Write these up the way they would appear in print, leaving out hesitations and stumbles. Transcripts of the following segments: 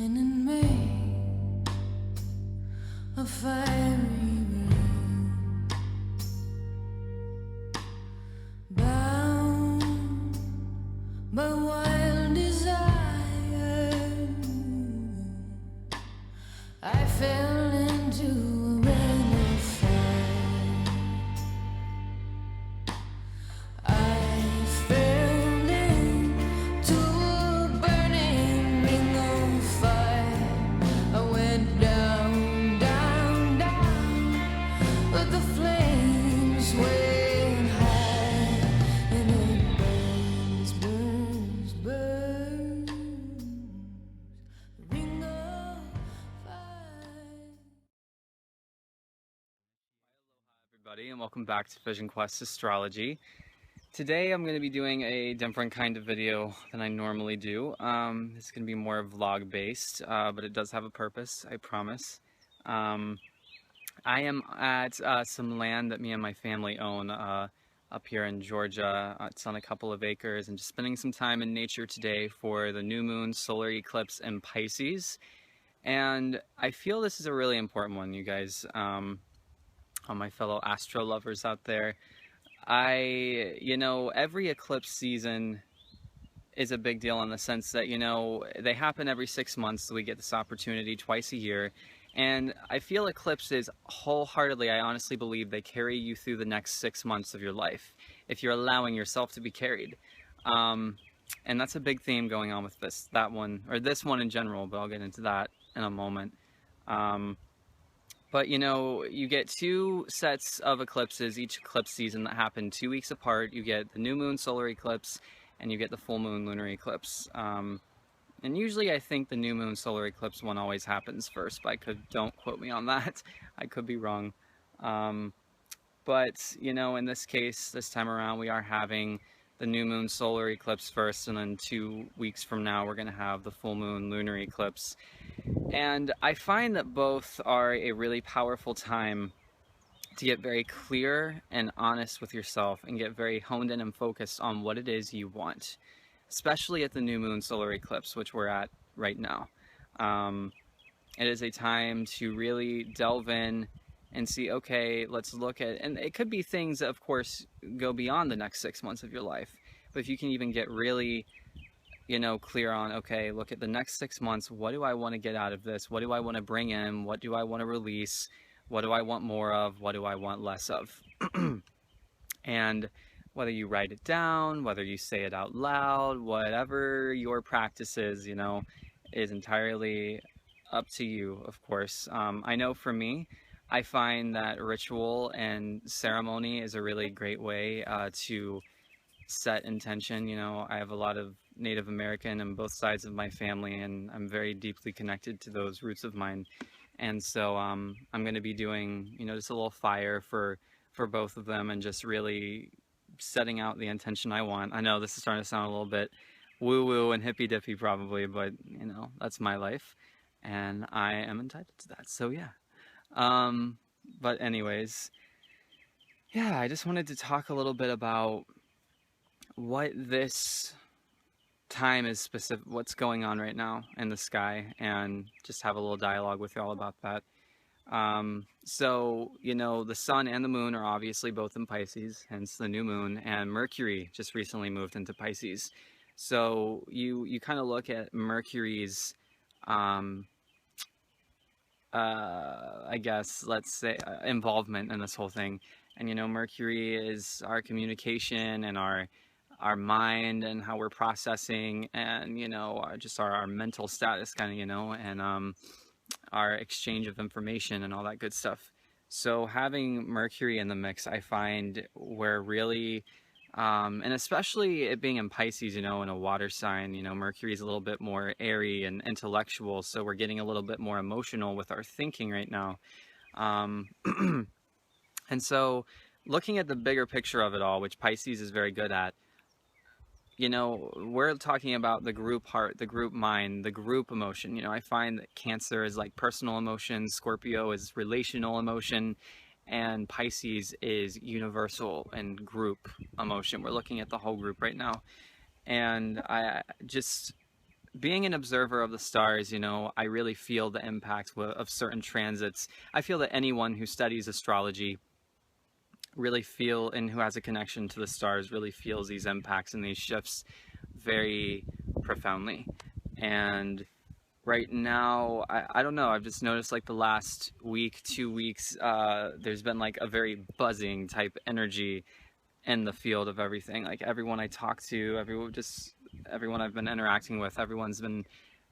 and in May, a fiery rain, bound by wild desire, I fell into a ring of fire. I fell into a burning ring of fire. I went down, down, down, but the flames went high, and it burns, burns, burns. Ring of fire. Everybody, and welcome back to Vision Quest Astrology. Today I'm going to be doing a different kind of video than I normally do. It's going to be more vlog based, but it does have a purpose, I promise. I am at some land that me and my family own up here in Georgia. It's on a couple of acres, and just spending some time in nature today for the new moon solar eclipse in Pisces. And I feel this is a really important one, you guys. All my fellow astro lovers out there. Every eclipse season is a big deal in the sense that, they happen every 6 months, so we get this opportunity twice a year. And I feel eclipses wholeheartedly, I honestly believe they carry you through the next 6 months of your life, if you're allowing yourself to be carried. And that's a big theme going on with this one in general, but I'll get into that in a moment. But you get two sets of eclipses each eclipse season that happen 2 weeks apart. You get the new moon solar eclipse and you get the full moon lunar eclipse. And usually I think the new moon solar eclipse one always happens first, but don't quote me on that. I could be wrong. But in this case, this time around, we are having the new moon solar eclipse first, and then 2 weeks from now, we're going to have the full moon lunar eclipse. And I find that both are a really powerful time to get very clear and honest with yourself and get very honed in and focused on what it is you want, especially at the new moon solar eclipse, which we're at right now. It is a time to really delve in and see, okay, let's look at, and it could be things that, of course, go beyond the next 6 months of your life. But if you can even get really clear on, okay, look at the next 6 months, what do I want to get out of this? What do I want to bring in? What do I want to release? What do I want more of? What do I want less of? And whether you write it down, whether you say it out loud, whatever your practice is, is entirely up to you, of course. I know for me, I find that ritual and ceremony is a really great way to set intention. I have a lot of Native American on both sides of my family, and I'm very deeply connected to those roots of mine. And so I'm going to be doing, just a little fire for both of them, and just really setting out the intention I want. I know this is starting to sound a little bit woo-woo and hippy-dippy probably, but that's my life, and I am entitled to that. So yeah. But anyways, yeah, I just wanted to talk a little bit about what this time is specific, what's going on right now in the sky, and just have a little dialogue with y'all about that. So, the sun and the moon are obviously both in Pisces, hence the new moon, and Mercury just recently moved into Pisces. So you kind of look at Mercury's, I guess, let's say, involvement in this whole thing. And Mercury is our communication and our mind and how we're processing, and just our mental status, kind of, and our exchange of information and all that good stuff. So having Mercury in the mix, I find we're really and especially it being in Pisces, in a water sign, Mercury is a little bit more airy and intellectual, so we're getting a little bit more emotional with our thinking right now. And so looking at the bigger picture of it all, which Pisces is very good at, we're talking about the group heart, the group mind, the group emotion. I find that Cancer is like personal emotion, Scorpio is relational emotion, and Pisces is universal and group emotion. We're looking at the whole group right now. And I just being an observer of the stars, I really feel the impact of certain transits. I feel that anyone who studies astrology really feel, and who has a connection to the stars, really feels these impacts and these shifts very profoundly. And right now, I don't know, I've just noticed like the last week, 2 weeks, there's been like a very buzzing type energy in the field of everything. Like everyone I talk to, everyone I've been interacting with, everyone's been,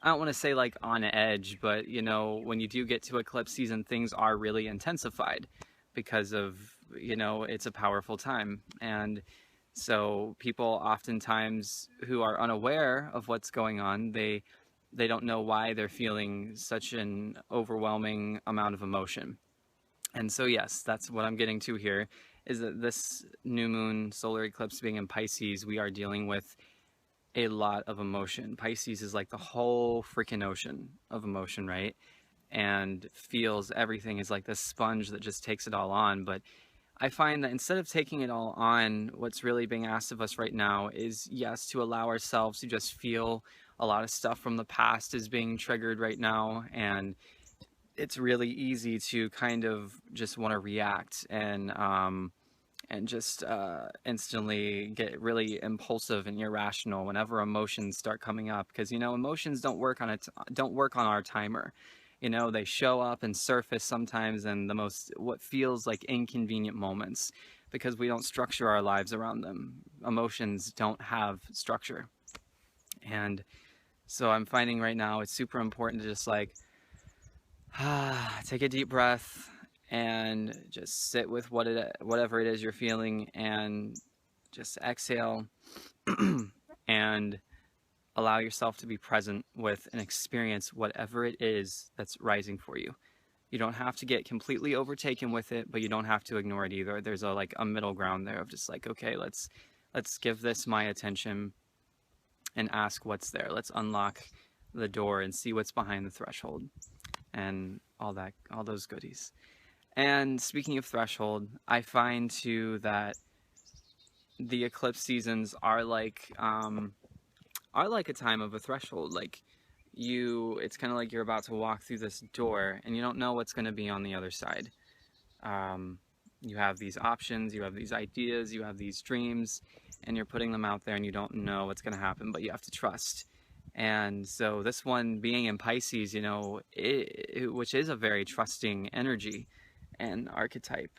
I don't want to say like on edge, but when you do get to eclipse season, things are really intensified because of, it's a powerful time. And so people oftentimes who are unaware of what's going on, they don't know why they're feeling such an overwhelming amount of emotion. And so yes, that's what I'm getting to here, is that this new moon solar eclipse being in Pisces, we are dealing with a lot of emotion. Pisces is like the whole freaking ocean of emotion, right? And feels everything, is like this sponge that just takes it all on. But I find that instead of taking it all on, what's really being asked of us right now is, yes, to allow ourselves to just feel. A lot of stuff from the past is being triggered right now, and it's really easy to kind of just want to react and just instantly get really impulsive and irrational whenever emotions start coming up, because emotions don't work on our timer. They show up and surface sometimes in the most, what feels like, inconvenient moments, because we don't structure our lives around them. Emotions don't have structure. And so I'm finding right now it's super important to just like take a deep breath and just sit with whatever it is you're feeling, and just exhale and allow yourself to be present with and experience whatever it is that's rising for you. You don't have to get completely overtaken with it, but you don't have to ignore it either. There's a middle ground there of just like, okay, let's give this my attention and ask what's there. Let's unlock the door and see what's behind the threshold and all those goodies. And speaking of threshold, I find too that the eclipse seasons are like a time of a threshold. Like it's kind of like you're about to walk through this door and you don't know what's going to be on the other side. You have these options, you have these ideas, you have these dreams, and you're putting them out there and you don't know what's going to happen, but you have to trust. And so this one being in Pisces, which is a very trusting energy and archetype,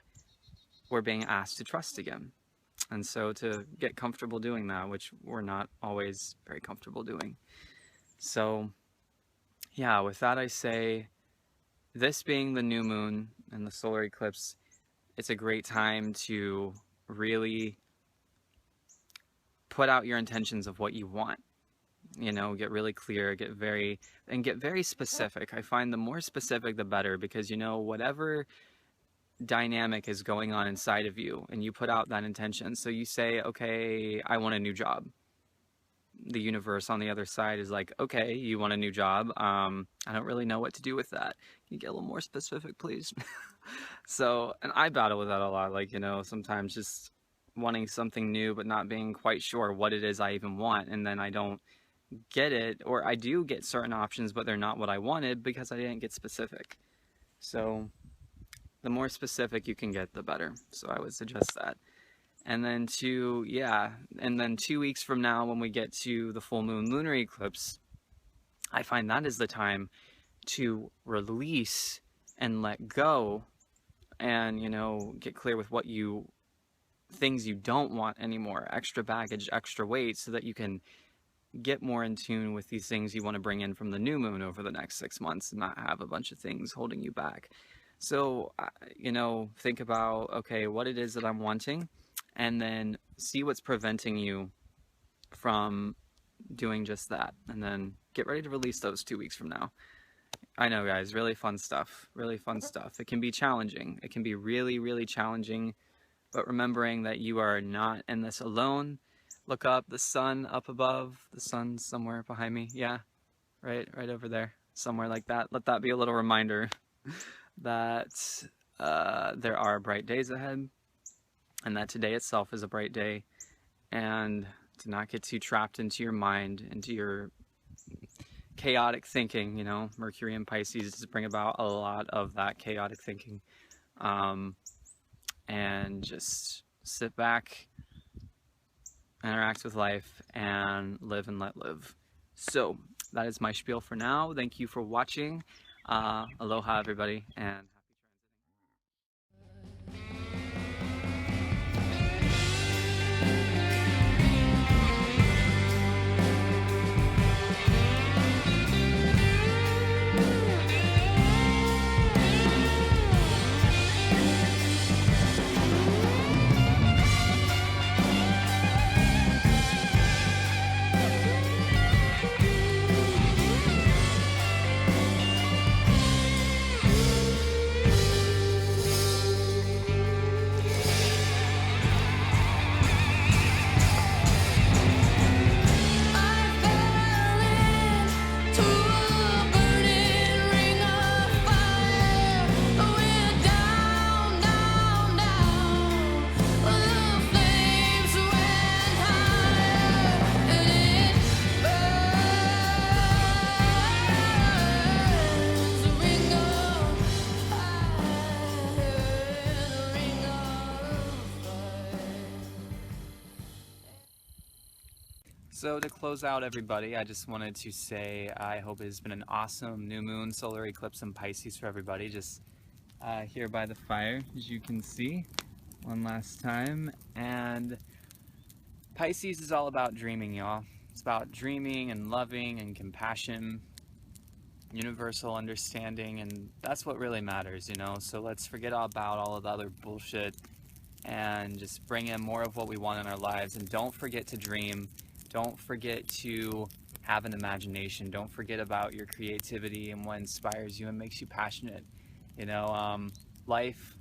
we're being asked to trust again. And so to get comfortable doing that, which we're not always very comfortable doing. So yeah, with that I say, this being the new moon and the solar eclipse, it's a great time to really put out your intentions of what you want. Get really clear, get very specific. I find the more specific, the better, because whatever dynamic is going on inside of you, and you put out that intention. So you say, okay, I want a new job. The universe on the other side is like, okay, you want a new job. I don't really know what to do with that. Can you get a little more specific, please? So, and I battle with that a lot. Like, sometimes just wanting something new, but not being quite sure what it is I even want. And then I don't get it, or I do get certain options, but they're not what I wanted because I didn't get specific. So the more specific you can get, the better. So I would suggest that. And then 2 weeks from now, when we get to the full moon lunar eclipse, I find that is the time to release and let go, and get clear with things you don't want anymore, extra baggage, extra weight, so that you can get more in tune with these things you want to bring in from the new moon over the next 6 months, and not have a bunch of things holding you back. So think about, okay, what it is that I'm wanting, and then see what's preventing you from doing just that, and then get ready to release those 2 weeks from now. I know, guys, really fun stuff. It can be challenging. It can be really, really challenging, but remembering that you are not in this alone. Look up, the sun up above. The sun's somewhere behind me. Yeah, right over there, somewhere like that. Let that be a little reminder that there are bright days ahead, and that today itself is a bright day, and to not get too trapped into your mind, into your chaotic thinking. You know, Mercury and Pisces just bring about a lot of that chaotic thinking. And just sit back, interact with life, and live and let live. So that is my spiel for now. Thank you for watching. Aloha, everybody, and so to close out, everybody, I just wanted to say I hope it's been an awesome new moon solar eclipse in Pisces for everybody. Just here by the fire, as you can see, one last time. And Pisces is all about dreaming, y'all. It's about dreaming and loving and compassion, universal understanding, and that's what really matters, you know. So let's forget about all of the other bullshit and just bring in more of what we want in our lives. And don't forget to dream. Don't forget to have an imagination. Don't forget about your creativity and what inspires you and makes you passionate. You know, life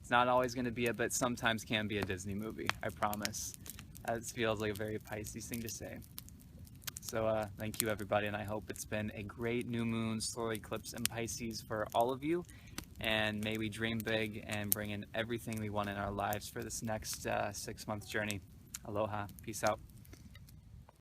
is not always going to be but sometimes can be a Disney movie, I promise. That feels like a very Pisces thing to say. So thank you, everybody, and I hope it's been a great new moon solar eclipse in Pisces for all of you. And may we dream big and bring in everything we want in our lives for this next 6-month journey. Aloha. Peace out.